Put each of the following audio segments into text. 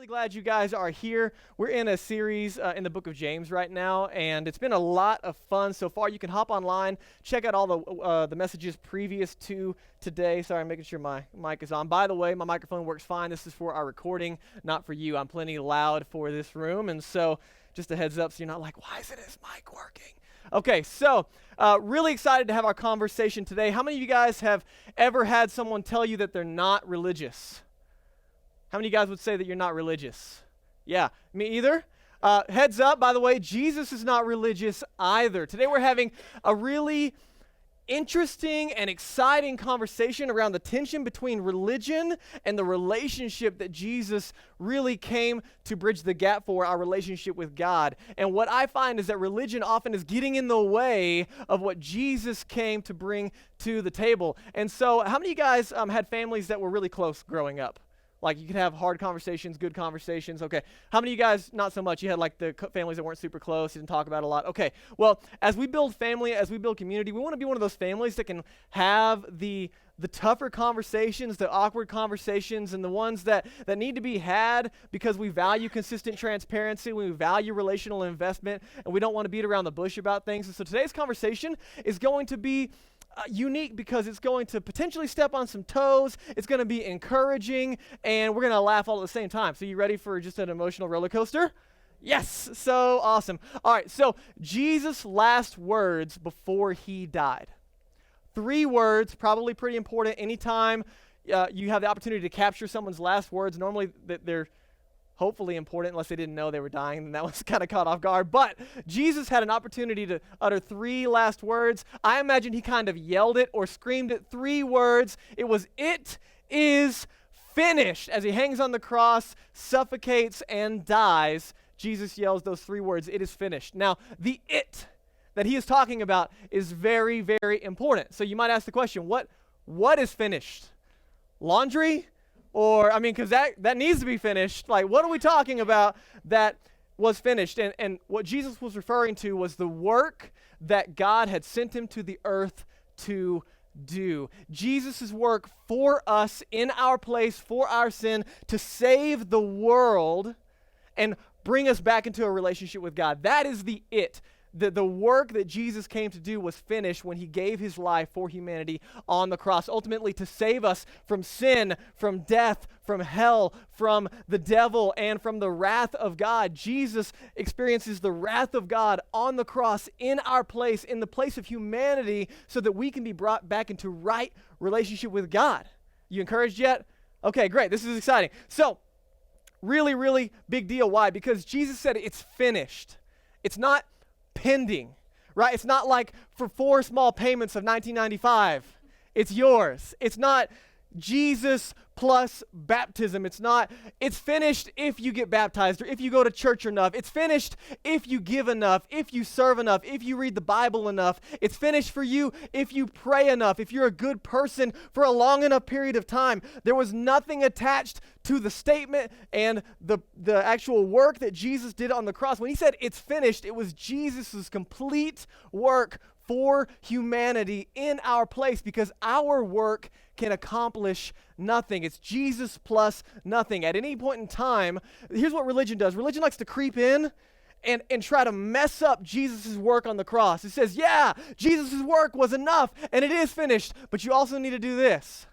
really glad you guys are here. We're in a series in the book of James right now, and it's been a lot of fun so far. You can hop online, check out all the messages previous to today. Sorry, I'm making sure my mic is on. By the way, my microphone works fine. This is for our recording, not for you. I'm plenty loud for this room, and so just a heads up so you're not like, why isn't his mic working? Okay, so really excited to have our conversation today. How many of you guys have ever had someone tell you that they're not religious? How many of you guys would say that you're not religious? Yeah, me either. Heads up, by the way, Jesus is not religious either. Today we're having a really interesting and exciting conversation around the tension between religion and the relationship that Jesus really came to bridge the gap for, our relationship with God. And what I find is that religion often is getting in the way of what Jesus came to bring to the table. And so how many of you guys had families that were really close growing up? Like you could have hard conversations, good conversations. Okay. How many of you guys, not so much, you had like the families that weren't super close, you didn't talk about a lot? Okay. Well, as we build family, as we build community, we want to be one of those families that can have the tougher conversations, the awkward conversations, and the ones that need to be had because we value consistent transparency, we value relational investment, and we don't want to beat around the bush about things. And so today's conversation is going to be unique because it's going to potentially step on some toes, it's going to be encouraging, and we're going to laugh all at the same time. So you ready for just an emotional roller coaster? Yes, so awesome. All right, so Jesus' last words before he died. 3 words, probably pretty important. Anytime you have the opportunity to capture someone's last words, normally they're hopefully important unless they didn't know they were dying, and that was kind of caught off guard. But Jesus had an opportunity to utter 3 last words. I imagine he kind of yelled it or screamed it 3 words. It was, "It is finished." As he hangs on the cross, suffocates, and dies, Jesus yells those 3 words, "It is finished." Now, the "it" that he is talking about is very, very important. So you might ask the question, what is finished? Laundry? Or, I mean, because that needs to be finished. Like, what are we talking about that was finished? And what Jesus was referring to was the work that God had sent him to the earth to do. Jesus' work for us, in our place, for our sin, to save the world and bring us back into a relationship with God. That is the "it." The work that Jesus came to do was finished when he gave his life for humanity on the cross, ultimately to save us from sin, from death, from hell, from the devil, and from the wrath of God. Jesus experiences the wrath of God on the cross in our place, in the place of humanity, so that we can be brought back into right relationship with God. You encouraged yet? Okay, great. This is exciting. So, really, really big deal. Why? Because Jesus said it's finished. It's not pending, right? It's not like for 4 small payments of $19.95. It's yours. It's not Jesus plus baptism. It's finished if you get baptized or if you go to church enough. It's finished if you give enough, if you serve enough, if you read the Bible enough. It's finished for you if you pray enough, if you're a good person for a long enough period of time. There was nothing attached to the statement and the actual work that Jesus did on the cross. When he said it's finished, it was Jesus' complete work for humanity in our place, because our work can accomplish nothing. It's Jesus plus nothing. At any point in time, here's what religion does. Religion likes to creep in and try to mess up Jesus' work on the cross. It says, yeah, Jesus' work was enough, and it is finished, but you also need to do this.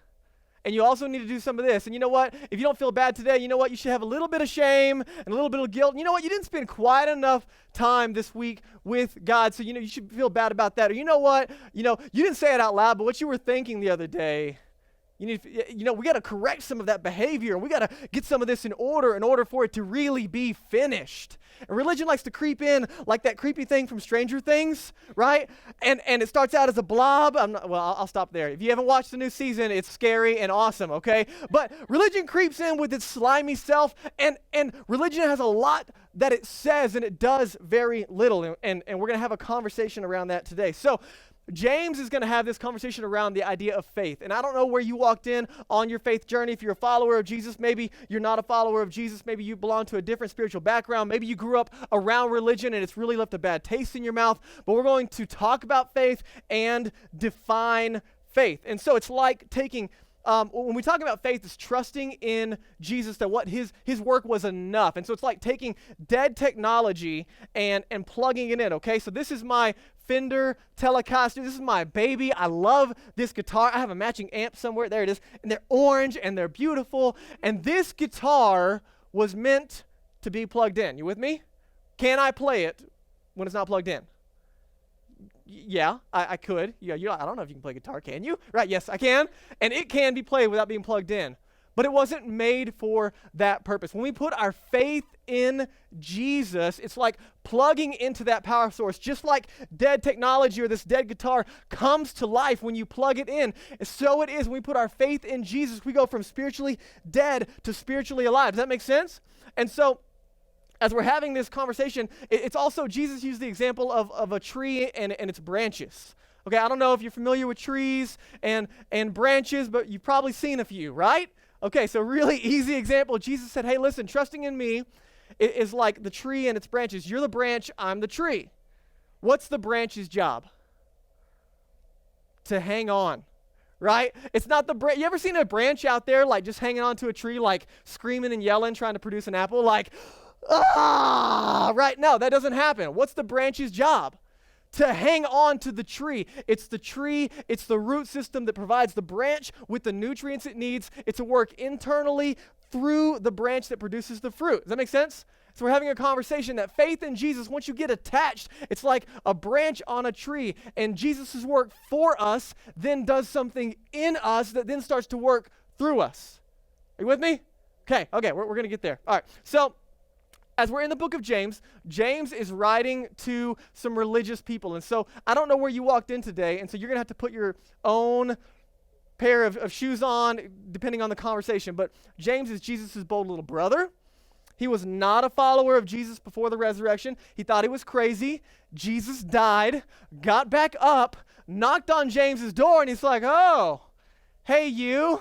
And you also need to do some of this. And you know what? If you don't feel bad today, you know what? You should have a little bit of shame and a little bit of guilt. And you know what? You didn't spend quite enough time this week with God, so you should feel bad about that. Or you know what? You didn't say it out loud, but what you were thinking the other day, we got to correct some of that behavior, and we got to get some of this in order for it to really be finished. And religion likes to creep in like that creepy thing from Stranger Things, right? And it starts out as a blob. I'll stop there. If you haven't watched the new season, it's scary and awesome, okay? But religion creeps in with its slimy self, and religion has a lot that it says, and it does very little. And we're going to have a conversation around that today. So James is going to have this conversation around the idea of faith. And I don't know where you walked in on your faith journey. If you're a follower of Jesus, maybe you're not a follower of Jesus. Maybe you belong to a different spiritual background. Maybe you grew up around religion and it's really left a bad taste in your mouth. But we're going to talk about faith and define faith. And so it's like taking when we talk about faith, it's trusting in Jesus that what his work was enough. And so it's like taking dead technology and plugging it in, okay? So this is my Fender Telecaster. This is my baby. I love this guitar. I have a matching amp somewhere. There it is. And they're orange and they're beautiful. And this guitar was meant to be plugged in. You with me? Can I play it when it's not plugged in? Yeah, I could. I don't know if you can play guitar, can you? Right, yes, I can. And it can be played without being plugged in. But it wasn't made for that purpose. When we put our faith in Jesus, it's like plugging into that power source. Just like dead technology or this dead guitar comes to life when you plug it in. And so it is when we put our faith in Jesus, we go from spiritually dead to spiritually alive. Does that make sense? And so as we're having this conversation, it's also, Jesus used the example of a tree and its branches. Okay, I don't know if you're familiar with trees and branches, but you've probably seen a few, right? Okay, so really easy example. Jesus said, hey, listen, trusting in me is like the tree and its branches. You're the branch, I'm the tree. What's the branch's job? To hang on, right? It's not the branch. You ever seen a branch out there like just hanging on to a tree, like screaming and yelling, trying to produce an apple? Like, right? No, that doesn't happen. What's the branch's job? To hang on to the tree. It's the tree, it's the root system that provides the branch with the nutrients it needs. It's to work internally through the branch that produces the fruit. Does that make sense? So we're having a conversation that faith in Jesus, once you get attached, it's like a branch on a tree. And Jesus' work for us then does something in us that then starts to work through us. Are you with me? Okay, we're going to get there. All right, so as we're in the book of James, James is writing to some religious people. And so I don't know where you walked in today, and so you're going to have to put your own pair of shoes on, depending on the conversation. But James is Jesus' bold little brother. He was not a follower of Jesus before the resurrection. He thought he was crazy. Jesus died, got back up, knocked on James's door, and he's like, oh, hey, you.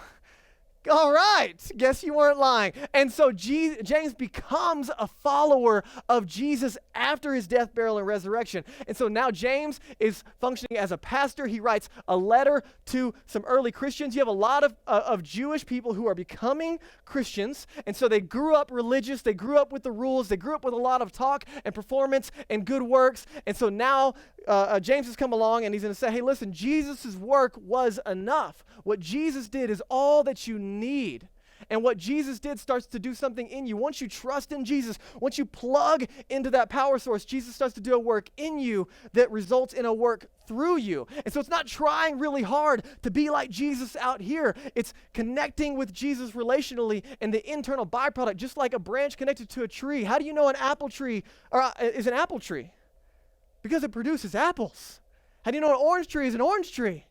All right, guess you weren't lying. And so James becomes a follower of Jesus after his death, burial, and resurrection. And so now James is functioning as a pastor. He writes a letter to some early Christians. You have a lot of Jewish people who are becoming Christians. And so they grew up religious. They grew up with the rules. They grew up with a lot of talk and performance and good works. And so now James has come along and he's going to say, hey, listen, Jesus' work was enough. What Jesus did is all that you need. And what Jesus did starts to do something in you. Once you trust in Jesus, once you plug into that power source, Jesus starts to do a work in you that results in a work through you. And so it's not trying really hard to be like Jesus out here. It's connecting with Jesus relationally and the internal byproduct, just like a branch connected to a tree. How do you know an apple tree is an apple tree? Because it produces apples. How do you know an orange tree is an orange tree?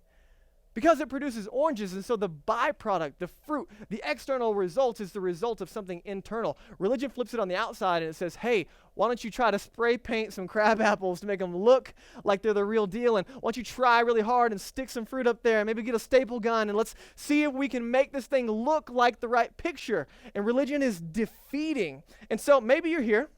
Because it produces oranges, and so the byproduct, the fruit, the external result is the result of something internal. Religion flips it on the outside and it says, hey, why don't you try to spray paint some crab apples to make them look like they're the real deal, and why don't you try really hard and stick some fruit up there and maybe get a staple gun and let's see if we can make this thing look like the right picture. And religion is defeating. And so maybe you're here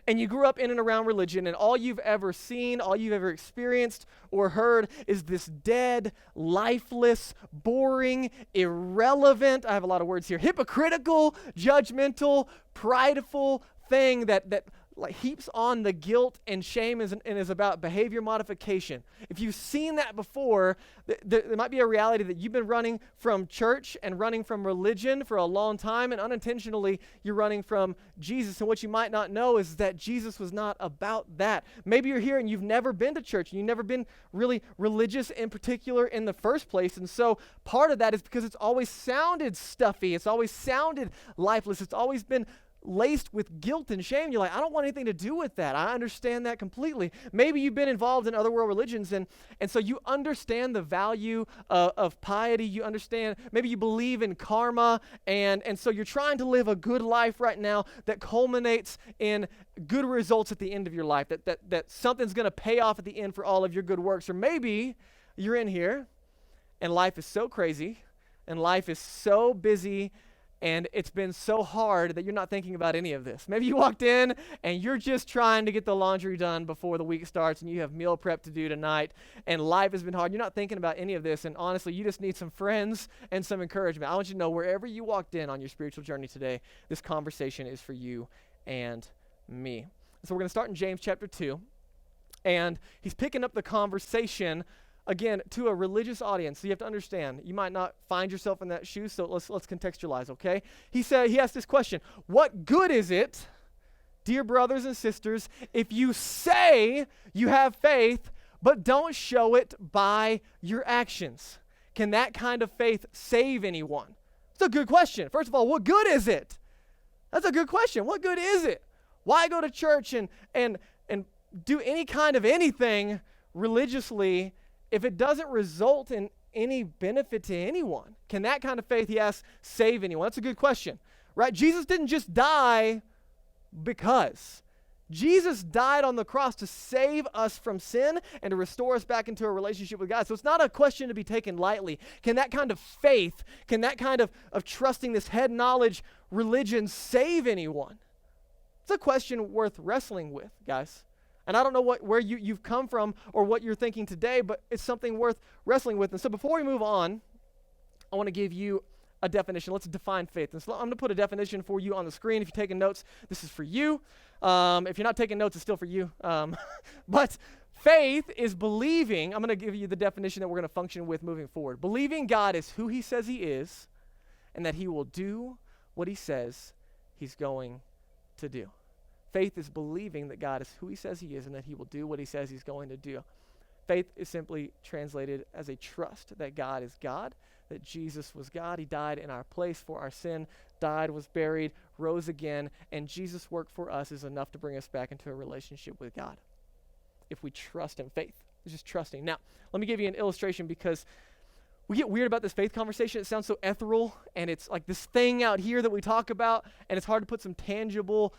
and you grew up in and around religion, and all you've ever seen, all you've ever experienced or heard is this dead, lifeless, boring, irrelevant, I have a lot of words here, hypocritical, judgmental, prideful thing that like heaps on the guilt and shame and is about behavior modification. If you've seen that before, there might be a reality that you've been running from church and running from religion for a long time, and unintentionally you're running from Jesus. And what you might not know is that Jesus was not about that. Maybe you're here and you've never been to church and you've never been really religious in particular in the first place. And so part of that is because it's always sounded stuffy. It's always sounded lifeless. It's always been laced with guilt and shame. You're like, I don't want anything to do with that. I understand that completely. Maybe you've been involved in other world religions, and so you understand the value of piety. You understand, maybe you believe in karma, and so you're trying to live a good life right now that culminates in good results at the end of your life, that something's going to pay off at the end for all of your good works. Or maybe you're in here and life is so crazy and life is so busy and it's been so hard that you're not thinking about any of this. Maybe you walked in and you're just trying to get the laundry done before the week starts, and you have meal prep to do tonight, and life has been hard. You're not thinking about any of this, and honestly, you just need some friends and some encouragement. I want you to know wherever you walked in on your spiritual journey today, this conversation is for you and me. So we're going to start in James chapter 2, and he's picking up the conversation again to a religious audience. So you have to understand, you might not find yourself in that shoe, so let's contextualize, okay? He asked this question: what good is it, dear brothers and sisters, if you say you have faith but don't show it by your actions? Can that kind of faith save anyone? It's a good question. First of all, what good is it? That's a good question. What good is it? Why go to church and do any kind of anything religiously if it doesn't result in any benefit to anyone? Can that kind of faith, he asks, save anyone? That's a good question, right? Jesus didn't just die because. Jesus died on the cross to save us from sin and to restore us back into a relationship with God. So it's not a question to be taken lightly. Can that kind of faith, can that kind of trusting this head knowledge religion save anyone? It's a question worth wrestling with, guys. And I don't know where you've come from or what you're thinking today, but it's something worth wrestling with. And so before we move on, I want to give you a definition. Let's define faith. And so I'm going to put a definition for you on the screen. If you're taking notes, this is for you. If you're not taking notes, it's still for you. But faith is believing. I'm going to give you the definition that we're going to function with moving forward. Believing God is who he says he is, and that he will do what he says he's going to do. Faith is believing that God is who he says he is and that he will do what he says he's going to do. Faith is simply translated as a trust that God is God, that Jesus was God. He died in our place for our sin, died, was buried, rose again, and Jesus' work for us is enough to bring us back into a relationship with God if we trust him. Faith is just trusting. Now, let me give you an illustration because we get weird about this faith conversation. It sounds so ethereal, and it's like this thing out here that we talk about, and it's hard to put some tangible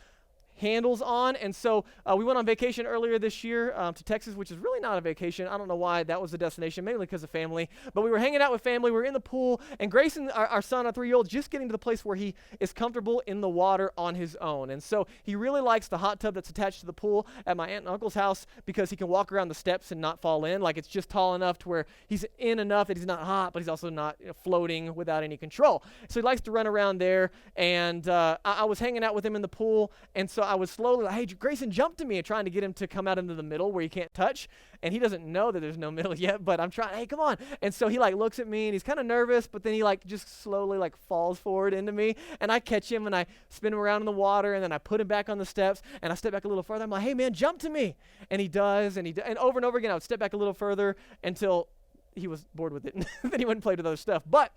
handles on. And so we went on vacation earlier this year to Texas, which is really not a vacation. I don't know why that was the destination, mainly because of family. But we were hanging out with family. We were in the pool, and Grayson, our son, our 3-year-old, just getting to the place where he is comfortable in the water on his own. And so he really likes the hot tub that's attached to the pool at my aunt and uncle's house because he can walk around the steps and not fall in. Like, it's just tall enough to where he's in enough that he's not hot, but he's also not floating without any control. So he likes to run around there. And I was hanging out with him in the pool, and so I was slowly like, hey, Grayson, jump to me, and trying to get him to come out into the middle where he can't touch. And he doesn't know that there's no middle yet, but I'm trying, hey, come on. And so he like looks at me, and he's kind of nervous, but then he like just slowly like falls forward into me, and I catch him, and I spin him around in the water, and then I put him back on the steps, and I step back a little further. I'm like, hey, man, jump to me. And he does, and over and over again, I would step back a little further until he was bored with it, and then he went and played with other stuff. But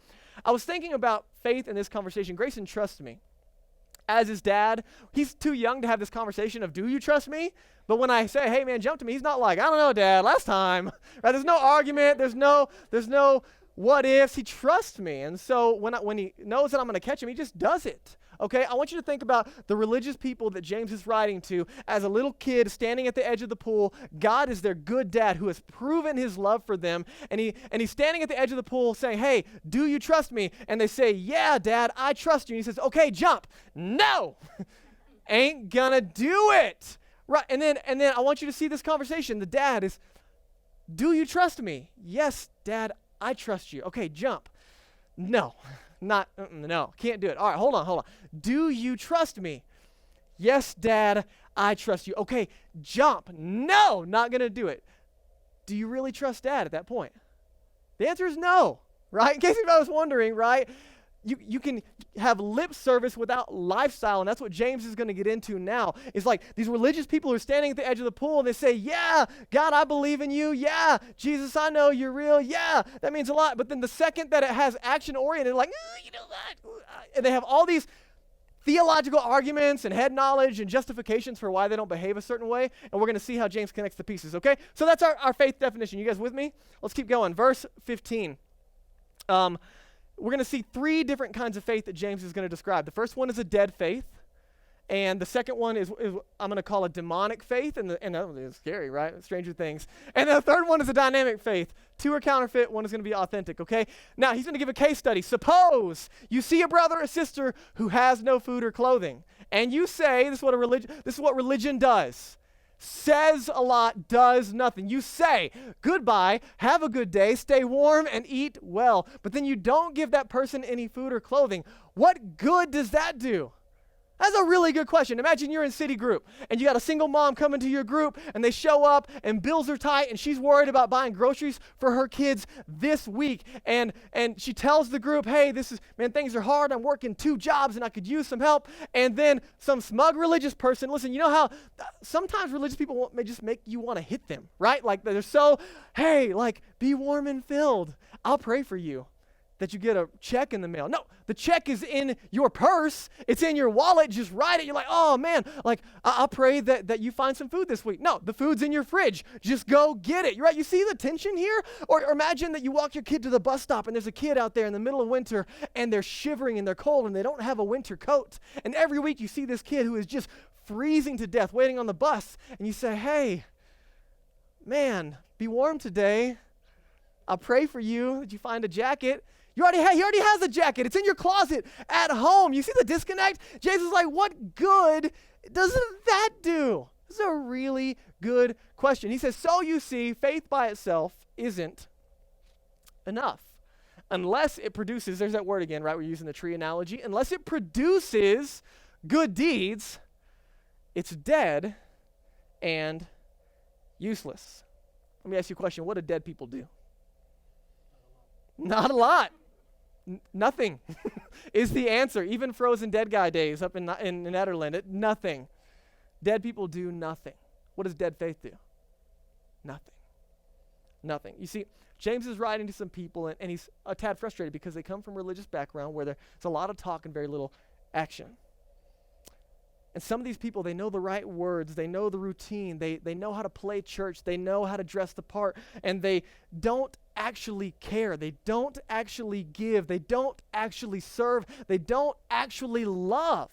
I was thinking about faith in this conversation. Grayson trusts me. As his dad, he's too young to have this conversation of, do you trust me? But when I say, hey, man, jump to me, he's not like, I don't know, Dad, last time. Right? There's no argument. There's no what ifs. He trusts me. And so when he knows that I'm going to catch him, he just does it. Okay, I want you to think about the religious people that James is writing to as a little kid standing at the edge of the pool. God is their good dad who has proven his love for them. And he's standing at the edge of the pool saying, hey, do you trust me? And they say, yeah, Dad, I trust you. And he says, okay, jump. No, ain't gonna do it. Right, and then I want you to see this conversation. The dad is, do you trust me? Yes, Dad, I trust you. Okay, jump. No. No, can't do it. All right, hold on. Do you trust me? Yes, Dad, I trust you. Okay, jump. No, not going to do it. Do you really trust Dad at that point? The answer is no, right? In case anybody was wondering, right? You can have lip service without lifestyle, and that's what James is going to get into now. It's like these religious people are standing at the edge of the pool, and they say, yeah, God, I believe in you. Yeah, Jesus, I know you're real. Yeah, that means a lot. But then the second that it has action-oriented, like, you know what? And they have all these theological arguments and head knowledge and justifications for why they don't behave a certain way, and we're going to see how James connects the pieces, okay? So that's our faith definition. You guys with me? Let's keep going. Verse 15. We're going to see 3 different kinds of faith that James is going to describe. The first one is a dead faith, And the second one is I'm going to call a demonic faith, and it's scary, right? Stranger Things. And the third one is a dynamic faith. 2 are counterfeit, 1 is going to be authentic, okay? Now, he's going to give a case study. Suppose you see a brother or sister who has no food or clothing, and you say, this is what religion does. Says a lot, does nothing. You say, goodbye, have a good day, stay warm, and eat well. But then you don't give that person any food or clothing. What good does that do? That's a really good question. Imagine you're in city group and you got a single mom coming to your group and they show up and bills are tight and she's worried about buying groceries for her kids this week. And she tells the group, hey, things are hard. I'm working 2 jobs and I could use some help. And then some smug religious person, listen, you know how sometimes religious people may just make you want to hit them, right? Like they're so, hey, like be warm and filled. I'll pray for you that you get a check in the mail. No, the check is in your purse. It's in your wallet. Just write it. You're like, oh, man, like I'll pray that you find some food this week. No, the food's in your fridge. Just go get it. You're right. You see the tension here? Or imagine that you walk your kid to the bus stop and there's a kid out there in the middle of winter and they're shivering and they're cold and they don't have a winter coat. And every week you see this kid who is just freezing to death waiting on the bus. And you say, hey, man, be warm today. I'll pray for you that you find a jacket. He already has a jacket. It's in your closet at home. You see the disconnect? Jesus is like, what good doesn't that do? This is a really good question. He says, so you see, faith by itself isn't enough. Unless it produces, there's that word again, right? We're using the tree analogy. Unless it produces good deeds, it's dead and useless. Let me ask you a question. What do dead people do? Not a lot. Nothing is the answer. Even frozen dead guy days up in Netherlands, nothing. Dead people do nothing. What does dead faith do? Nothing. Nothing. You see, James is writing to some people, and he's a tad frustrated because they come from a religious background where there's a lot of talk and very little action. And some of these people, they know the right words, they know the routine, they know how to play church, they know how to dress the part, and they don't actually care, they don't actually give, they don't actually serve, they don't actually love.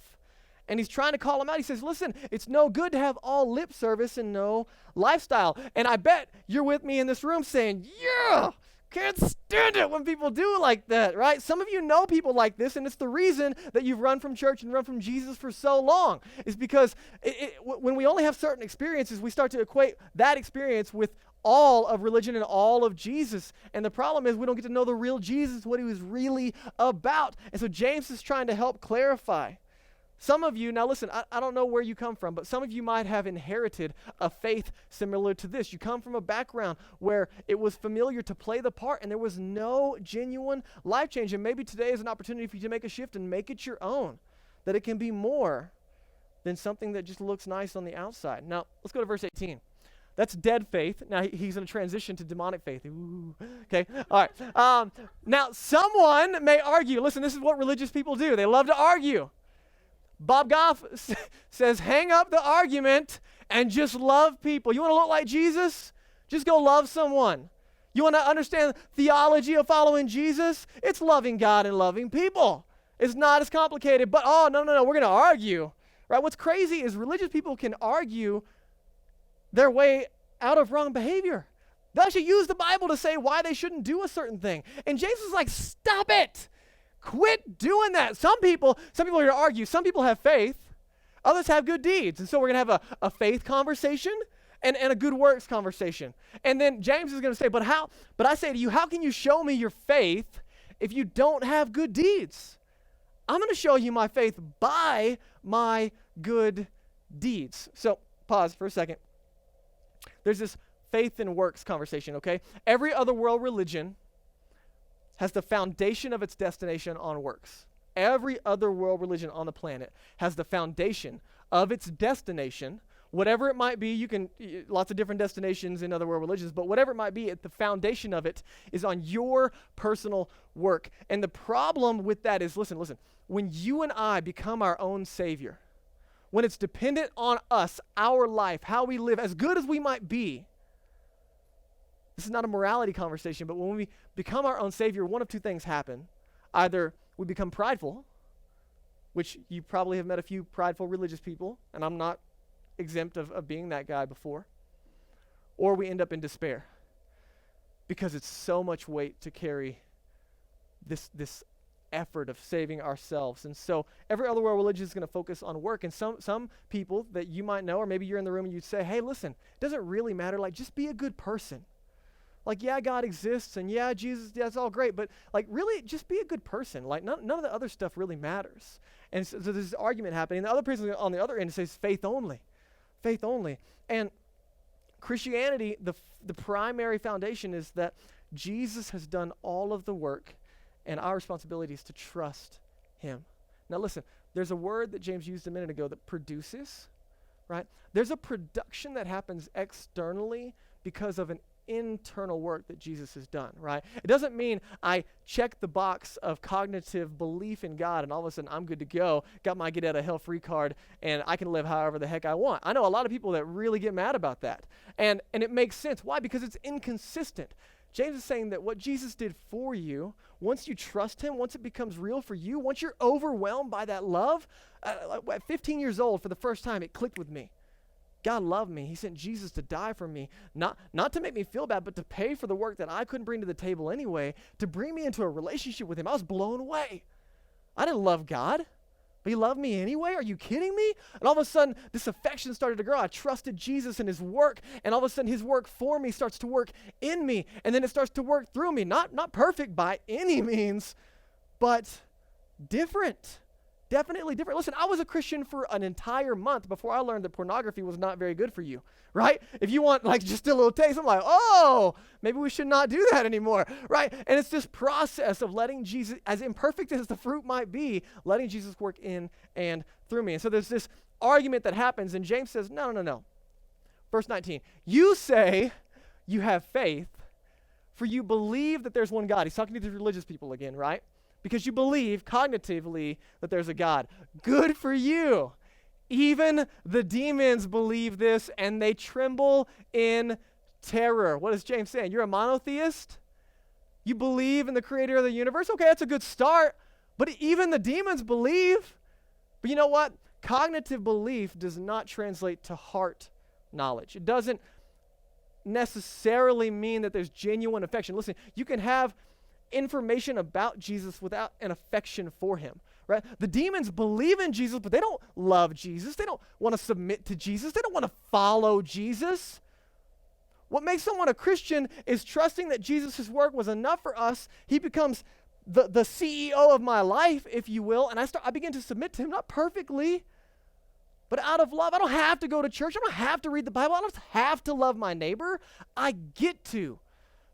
And he's trying to call them out. He says, listen, it's no good to have all lip service and no lifestyle. And I bet you're with me in this room saying, yeah, can't stand it when people do like that, right? Some of you know people like this, and it's the reason that you've run from church and run from Jesus for so long, is because when we only have certain experiences, we start to equate that experience with all of religion and all of Jesus. And the problem is we don't get to know the real Jesus, what he was really about. And so James is trying to help clarify. Some of you, now listen, I don't know where you come from, but some of you might have inherited a faith similar to this. You come from a background where it was familiar to play the part and there was no genuine life change. And maybe today is an opportunity for you to make a shift and make it your own, that it can be more than something that just looks nice on the outside. Now, let's go to verse 18. That's dead faith. Now, he's going to transition to demonic faith. Ooh, okay, all right. Now, someone may argue. Listen, this is what religious people do. They love to argue. Bob Goff says, hang up the argument and just love people. You want to look like Jesus? Just go love someone. You want to understand the theology of following Jesus? It's loving God and loving people. It's not as complicated, but no, we're going to argue. Right? What's crazy is religious people can argue their way out of wrong behavior. They'll actually use the Bible to say why they shouldn't do a certain thing. And James is like, stop it. Quit doing that. Some people are going to argue. Some people have faith. Others have good deeds. And so we're going to have a faith conversation and a good works conversation. And then James is going to say, but I say to you, how can you show me your faith if you don't have good deeds? I'm going to show you my faith by my good deeds. So pause for a second. There's this faith and works conversation, okay? Every other world religion has the foundation of its destination on works. Every other world religion on the planet has the foundation of its destination, whatever it might be. Lots of different destinations in other world religions, but whatever it might be, the foundation of it is on your personal work. And the problem with that is, listen, when you and I become our own savior, when it's dependent on us, our life, how we live, as good as we might be, this is not a morality conversation, but when we become our own savior, one of two things happen. Either we become prideful which you probably have met a few prideful religious people, and I'm not exempt of being that guy before. Or we end up in despair because it's so much weight to carry this effort of saving ourselves. And so every other world religion is going to focus on work. And some people that you might know, or maybe you're in the room and you'd say, hey, listen, it doesn't really matter. Like, just be a good person. Like, yeah, God exists, and yeah, Jesus, that's all great, but like, really, just be a good person. Like, none of the other stuff really matters. And so there's this argument happening. The other person on the other end says faith only. Faith only. And Christianity, the primary foundation is that Jesus has done all of the work, and our responsibility is to trust him. Now listen, there's a word that James used a minute ago that produces, right? There's a production that happens externally because of an internal work that Jesus has done, right? It doesn't mean I check the box of cognitive belief in God and all of a sudden I'm good to go, got my get out of hell free card, and I can live however the heck I want. I know a lot of people that really get mad about that. And it makes sense. Why? Because it's inconsistent. James is saying that what Jesus did for you, once you trust him, once it becomes real for you, once you're overwhelmed by that love, at 15 years old, for the first time, it clicked with me. God loved me. He sent Jesus to die for me, not to make me feel bad, but to pay for the work that I couldn't bring to the table anyway, to bring me into a relationship with him. I was blown away. I didn't love God, but he loved me anyway? Are you kidding me? And all of a sudden, this affection started to grow. I trusted Jesus and his work, and all of a sudden, his work for me starts to work in me, and then it starts to work through me. Not perfect by any means, but different. Definitely different. Listen, I was a Christian for an entire month before I learned that pornography was not very good for you, right? If you want like just a little taste, I'm like, oh, maybe we should not do that anymore, right? And it's this process of letting Jesus, as imperfect as the fruit might be, letting Jesus work in and through me. And so there's this argument that happens, and James says, no. Verse 19, you say you have faith, for you believe that there's one God. He's talking to the religious people again, right? Because you believe cognitively that there's a God. Good for you. Even the demons believe this, and they tremble in terror. What is James saying? You're a monotheist? You believe in the creator of the universe? Okay, that's a good start. But even the demons believe. But you know what? Cognitive belief does not translate to heart knowledge. It doesn't necessarily mean that there's genuine affection. Listen, you can have information about Jesus without an affection for him, right? The demons believe in Jesus, but they don't love Jesus. They don't want to submit to Jesus. They don't want to follow Jesus. What makes someone a Christian is trusting that Jesus' work was enough for us. He becomes the CEO of my life, if you will, and I begin to submit to him, not perfectly, but out of love. I don't have to go to church. I don't have to read the Bible. I don't have to love my neighbor. I get to.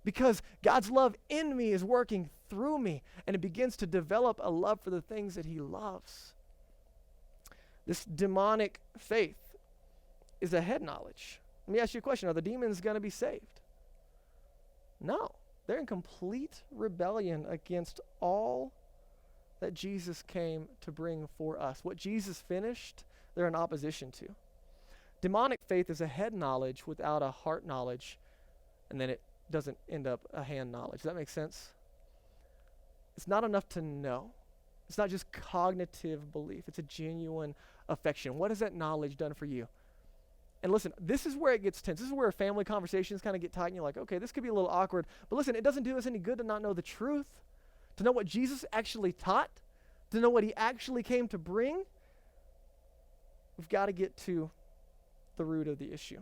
Because God's love in me is working through me, and it begins to develop a love for the things that he loves. This demonic faith is a head knowledge. Let me ask you a question. Are the demons going to be saved? No. They're in complete rebellion against all that Jesus came to bring for us. What Jesus finished, they're in opposition to. Demonic faith is a head knowledge without a heart knowledge, and then it doesn't end up a hand knowledge. Does that make sense? It's not enough to know. It's not just cognitive belief. It's a genuine affection. What has that knowledge done for you? And listen, this is where it gets tense. This is where family conversations kind of get tight, and you're like, okay, this could be a little awkward. But listen, it doesn't do us any good to not know the truth, to know what Jesus actually taught, to know what he actually came to bring. We've got to get to the root of the issue.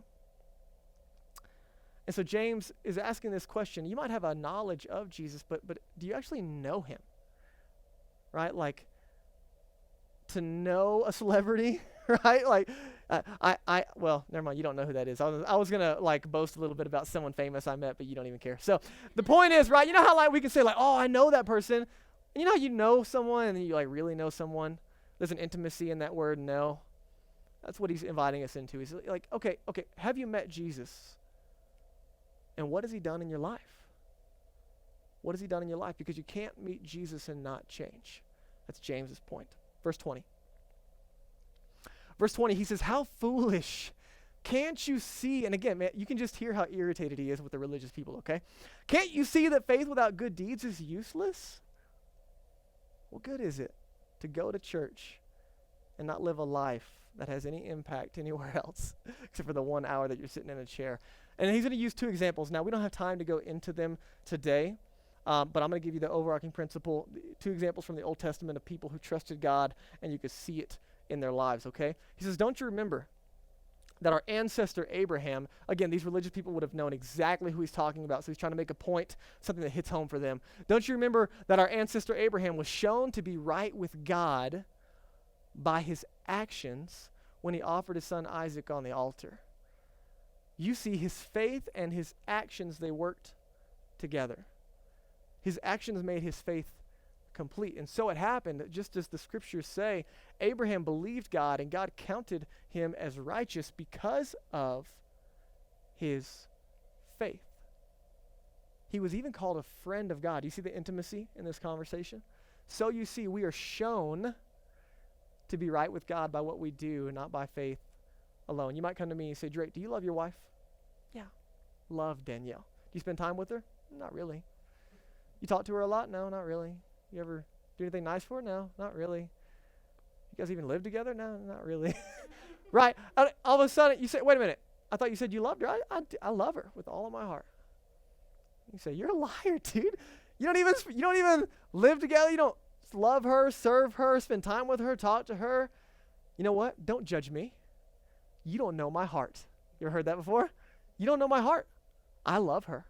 And so James is asking this question. You might have a knowledge of Jesus, but do you actually know him? Right? Like, to know a celebrity, right? Like, well, never mind, you don't know who that is. I was going to, like, boast a little bit about someone famous I met, but you don't even care. So the point is, right, you know how, like, we can say, like, oh, I know that person. And you know how you know someone and then you, like, really know someone? There's an intimacy in that word, know. That's what he's inviting us into. He's like, okay, have you met Jesus? And what has he done in your life? What has he done in your life? Because you can't meet Jesus and not change. That's James's point. Verse 20. Verse 20, he says, how foolish. Can't you see? And again, man, you can just hear how irritated he is with the religious people, okay? Can't you see that faith without good deeds is useless? What good is it to go to church and not live a life that has any impact anywhere else except for the 1 hour that you're sitting in a chair. And he's going to use two examples. Now, we don't have time to go into them today, but I'm going to give you the overarching principle, two examples from the Old Testament of people who trusted God, and you could see it in their lives, okay? He says, don't you remember that our ancestor Abraham, again, these religious people would have known exactly who he's talking about, so he's trying to make a point, something that hits home for them. Don't you remember that our ancestor Abraham was shown to be right with God by his actions when he offered his son Isaac on the altar? You see, his faith and his actions, they worked together. His actions made his faith complete. And so it happened, just as the scriptures say, Abraham believed God, and God counted him as righteous because of his faith. He was even called a friend of God. You see the intimacy in this conversation? So you see, we are shown to be right with God by what we do, not by faith alone. You might come to me and say, Drake, do you love your wife? Yeah. Love Danielle. Do you spend time with her? Not really. You talk to her a lot? No, not really. You ever do anything nice for her? No, not really. You guys even live together? No, not really. Right? All of a sudden, you say, wait a minute. I thought you said you loved her. I love her with all of my heart. You say, you're a liar, dude. You don't even live together. You don't love her, serve her, spend time with her, talk to her. You know what? Don't judge me. You don't know my heart. You ever heard that before? You don't know my heart. I love her.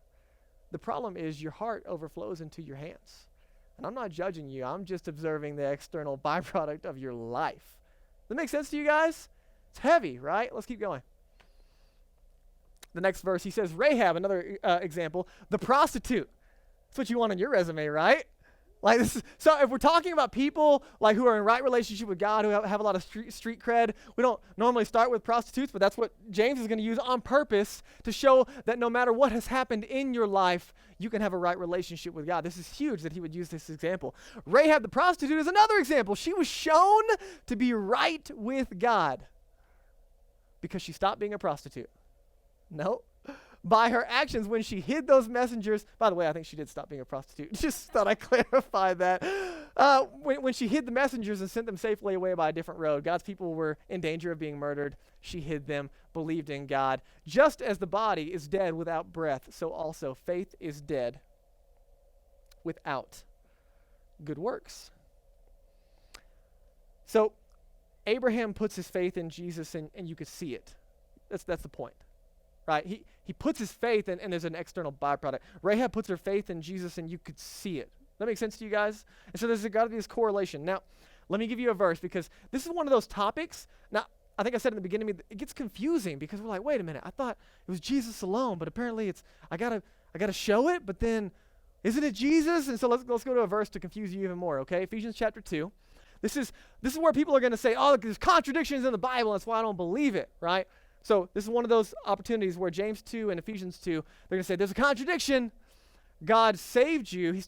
The problem is your heart overflows into your hands. And I'm not judging you. I'm just observing the external byproduct of your life. Does that make sense to you guys? It's heavy, right? Let's keep going. The next verse, he says, Rahab, another example, the prostitute. That's what you want on your resume, right? Like this is, so if we're talking about people like who are in right relationship with God, who have a lot of street cred, we don't normally start with prostitutes, but that's what James is going to use on purpose to show that no matter what has happened in your life, you can have a right relationship with God. This is huge that he would use this example. Rahab the prostitute is another example. She was shown to be right with God because she stopped being a prostitute. No. By her actions when she hid those messengers. By the way, I think she did stop being a prostitute. Just thought I'd clarify that. When she hid the messengers and sent them safely away by a different road, God's people were in danger of being murdered. She hid them, believed in God. Just as the body is dead without breath, so also faith is dead without good works. So Abraham puts his faith in Jesus, and you could see it. That's the point. Right? He puts his faith in, and there's an external byproduct. Rahab puts her faith in Jesus, and you could see it. That makes sense to you guys? And so there's got to be this correlation. Now, let me give you a verse, because this is one of those topics. Now, I think I said in the beginning, it gets confusing, because we're like, wait a minute, I thought it was Jesus alone, but apparently it's, I gotta show it, but then, isn't it Jesus? And so let's go to a verse to confuse you even more, okay? Ephesians chapter 2. This is where people are going to say, oh, there's contradictions in the Bible, that's why I don't believe it, right? So this is one of those opportunities where James 2 and Ephesians 2, they're going to say, there's a contradiction. God saved you.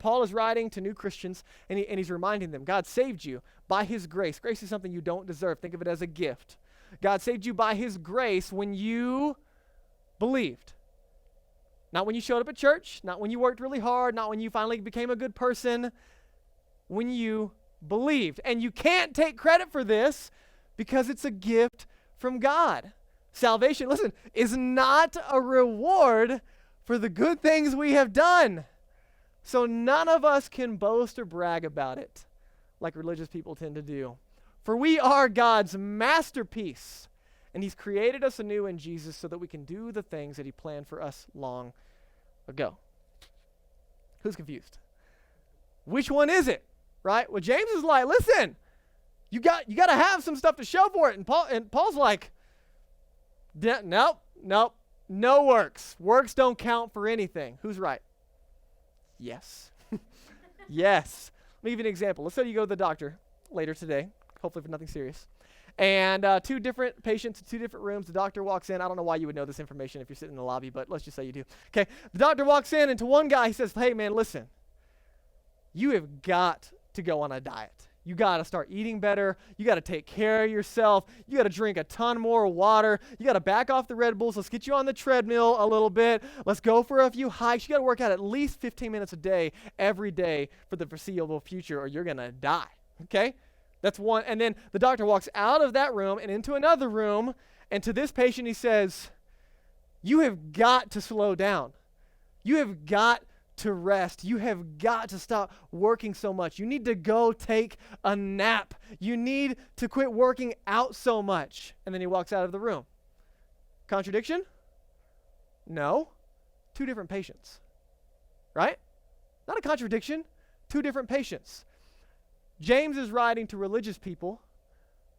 Paul is writing to new Christians, and he's reminding them, God saved you by his grace. Grace is something you don't deserve. Think of it as a gift. God saved you by his grace when you believed. Not when you showed up at church, not when you worked really hard, not when you finally became a good person, when you believed. And you can't take credit for this because it's a gift from God. Salvation, listen, is not a reward for the good things we have done. So none of us can boast or brag about it like religious people tend to do. For we are God's masterpiece, and he's created us anew in Jesus so that we can do the things that he planned for us long ago. Who's confused? Which one is it? Right? Well, James is like, listen, you got to have some stuff to show for it. And Paul's like, nope, no works. Works don't count for anything. Who's right? Yes. Yes. Let me give you an example. Let's say you go to the doctor later today, hopefully for nothing serious. And two different patients, two different rooms. The doctor walks in. I don't know why you would know this information if you're sitting in the lobby, but let's just say you do. Okay. The doctor walks in, and to one guy, he says, hey, man, listen, you have got to go on a diet. You got to start eating better. You got to take care of yourself. You got to drink a ton more water. You got to back off the Red Bulls. Let's get you on the treadmill a little bit. Let's go for a few hikes. You got to work out at least 15 minutes a day every day for the foreseeable future, or you're going to die. Okay? That's one. And then the doctor walks out of that room and into another room, and to this patient he says, you have got to slow down. You have got to rest. You have got to stop working so much. You need to go take a nap. You need to quit working out so much. And then he walks out of the room. Contradiction? No. Two different patients. Right? Not a contradiction. Two different patients. James is writing to religious people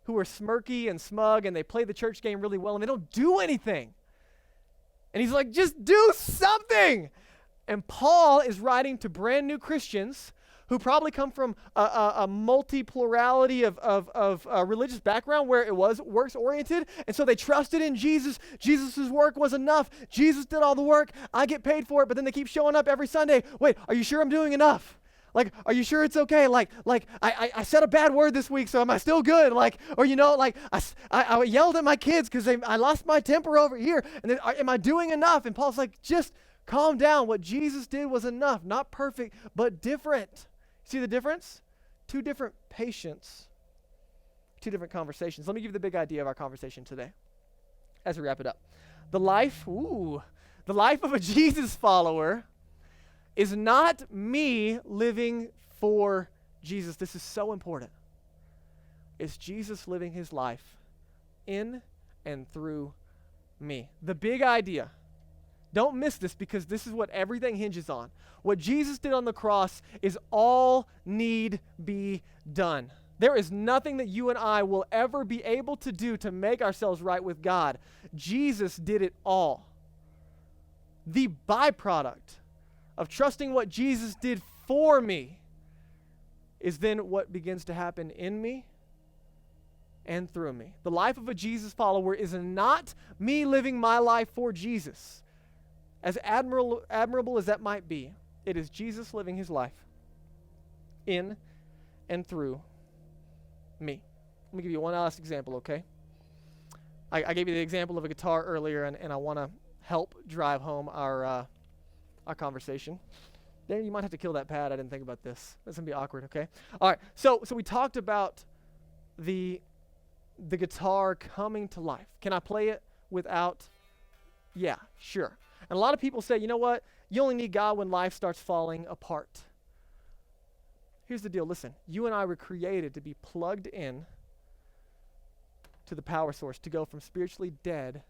who are smirky and smug, and they play the church game really well, and they don't do anything. And he's like, just do something. And Paul is writing to brand new Christians who probably come from a multi-plurality of religious background where it was works-oriented. And so they trusted in Jesus. Jesus' work was enough. Jesus did all the work. I get paid for it. But then they keep showing up every Sunday. Wait, are you sure I'm doing enough? Like, are you sure it's okay? Like I said a bad word this week, so am I still good? Like, or I yelled at my kids because I lost my temper over here. And then, am I doing enough? And Paul's like, just calm down. What Jesus did was enough. Not perfect, but different. See the difference? Two different patients, two different conversations. Let me give you the big idea of our conversation today as we wrap it up. The life of a Jesus follower is not me living for Jesus. This is so important. It's Jesus living his life in and through me. The big idea. Don't miss this, because this is what everything hinges on. What Jesus did on the cross is all need be done. There is nothing that you and I will ever be able to do to make ourselves right with God. Jesus did it all. The byproduct of trusting what Jesus did for me is then what begins to happen in me and through me. The life of a Jesus follower is not me living my life for Jesus. As admirable as that might be, it is Jesus living his life in and through me. Let me give you one last example, okay? I gave you the example of a guitar earlier, and I want to help drive home our conversation. Then you might have to kill that pad. I didn't think about this. That's going to be awkward, okay? All right, so we talked about the guitar coming to life. Can I play it without? Yeah, sure. And a lot of people say, you know what? You only need God when life starts falling apart. Here's the deal. Listen, you and I were created to be plugged in to the power source, to go from spiritually dead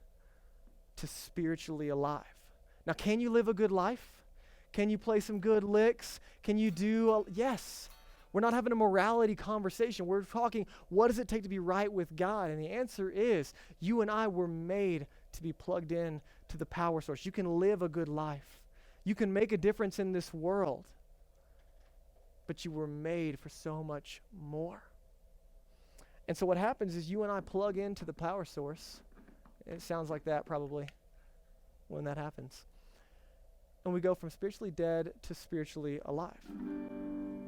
to spiritually alive. Now, can you live a good life? Can you play some good licks? Can you do? Yes. We're not having a morality conversation. We're talking, what does it take to be right with God? And the answer is, you and I were made to be plugged in to the power source. You can live a good life. You can make a difference in this world. But you were made for so much more. And so what happens is you and I plug into the power source. It sounds like that probably when that happens. And we go from spiritually dead to spiritually alive.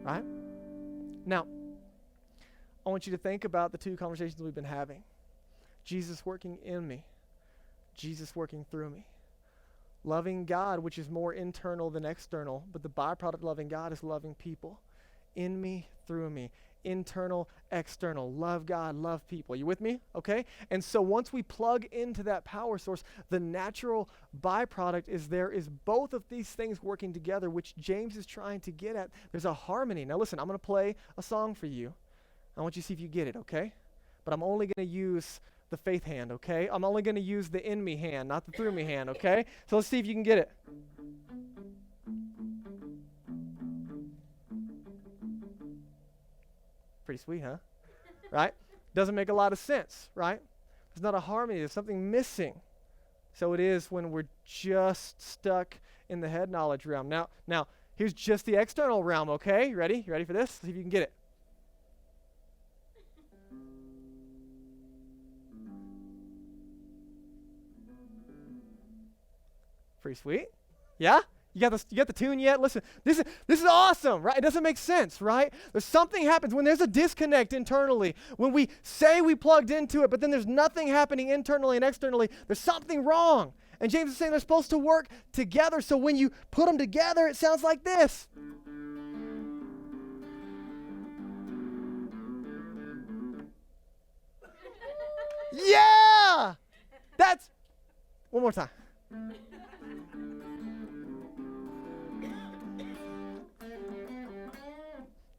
Right? Now, I want you to think about the two conversations we've been having. Jesus working in me. Jesus working through me. Loving God, which is more internal than external, but the byproduct of loving God is loving people. In me, through me. Internal, external. Love God, love people. You with me? Okay? And so once we plug into that power source, the natural byproduct is there is both of these things working together, which James is trying to get at. There's a harmony. Now listen, I'm going to play a song for you. I want you to see if you get it, okay? But I'm only going to use the faith hand, okay? I'm only going to use the in me hand, not the through me hand, okay? So let's see if you can get it. Pretty sweet, huh? Right? Doesn't make a lot of sense, right? There's not a harmony. There's something missing. So it is when we're just stuck in the head knowledge realm. Now, here's just the external realm, okay? You ready? You ready for this? See if you can get it. Pretty sweet. Yeah? You got the tune yet? Listen, this is awesome, right? It doesn't make sense, right? There's something happens when there's a disconnect internally. When we say we plugged into it, but then there's nothing happening internally and externally, there's something wrong. And James is saying they're supposed to work together, so when you put them together, it sounds like this. Yeah! That's, one more time.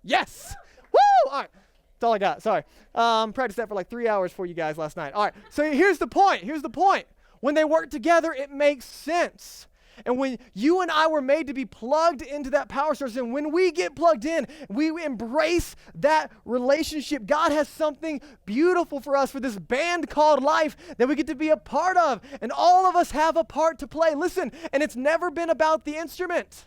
Yes! Woo! All right. That's all I got. Sorry. Practiced that for like 3 hours for you guys last night. All right. So here's the point. Here's the point. When they work together, it makes sense. And when you and I were made to be plugged into that power source, and when we get plugged in, we embrace that relationship. God has something beautiful for us, for this band called life that we get to be a part of. And all of us have a part to play. Listen, and it's never been about the instrument.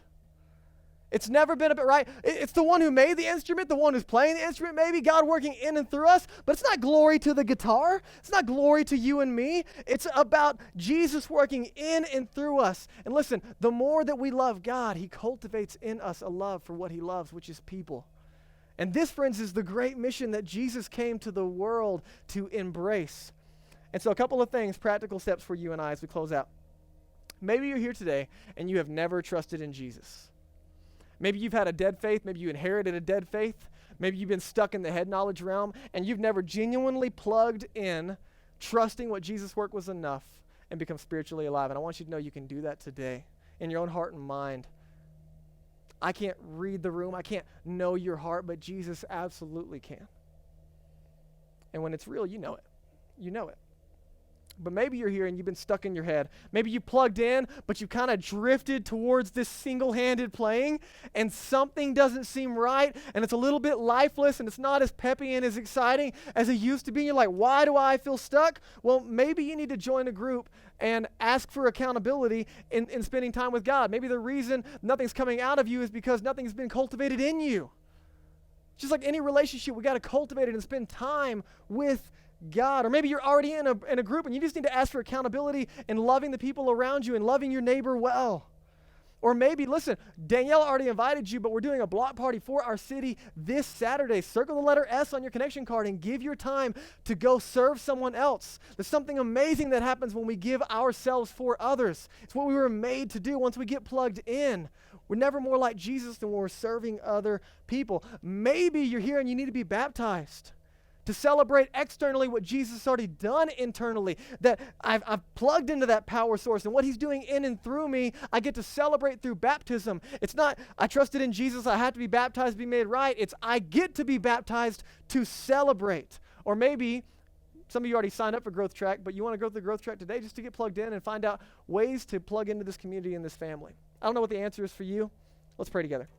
It's never been about, right? It's the one who made the instrument, the one who's playing the instrument, maybe God working in and through us, but it's not glory to the guitar. It's not glory to you and me. It's about Jesus working in and through us. And listen, the more that we love God, he cultivates in us a love for what he loves, which is people. And this, friends, is the great mission that Jesus came to the world to embrace. And so a couple of things, practical steps for you and I as we close out. Maybe you're here today and you have never trusted in Jesus. Maybe you've had a dead faith. Maybe you inherited a dead faith. Maybe you've been stuck in the head knowledge realm and you've never genuinely plugged in, trusting what Jesus' work was enough and become spiritually alive. And I want you to know you can do that today in your own heart and mind. I can't read the room. I can't know your heart, but Jesus absolutely can. And when it's real, you know it. You know it. But maybe you're here and you've been stuck in your head. Maybe you plugged in, but you kind of drifted towards this single-handed playing, and something doesn't seem right, and it's a little bit lifeless, and it's not as peppy and as exciting as it used to be. You're like, why do I feel stuck? Well, maybe you need to join a group and ask for accountability in spending time with God. Maybe the reason nothing's coming out of you is because nothing's been cultivated in you. Just like any relationship, we got to cultivate it and spend time with God. Or maybe you're already in a group and you just need to ask for accountability in loving the people around you and loving your neighbor well. Or maybe, listen, Danielle already invited you, but we're doing a block party for our city this Saturday. Circle the letter S on your connection card and give your time to go serve someone else. There's something amazing that happens when we give ourselves for others. It's what we were made to do once we get plugged in. We're never more like Jesus than when we're serving other people. Maybe you're here and you need to be baptized to celebrate externally what Jesus has already done internally, that I've plugged into that power source, and what he's doing in and through me, I get to celebrate through baptism. It's not, I trusted in Jesus, I have to be baptized to be made right. It's, I get to be baptized to celebrate. Or maybe some of you already signed up for Growth Track, but you want to go through the Growth Track today just to get plugged in and find out ways to plug into this community and this family. I don't know what the answer is for you. Let's pray together.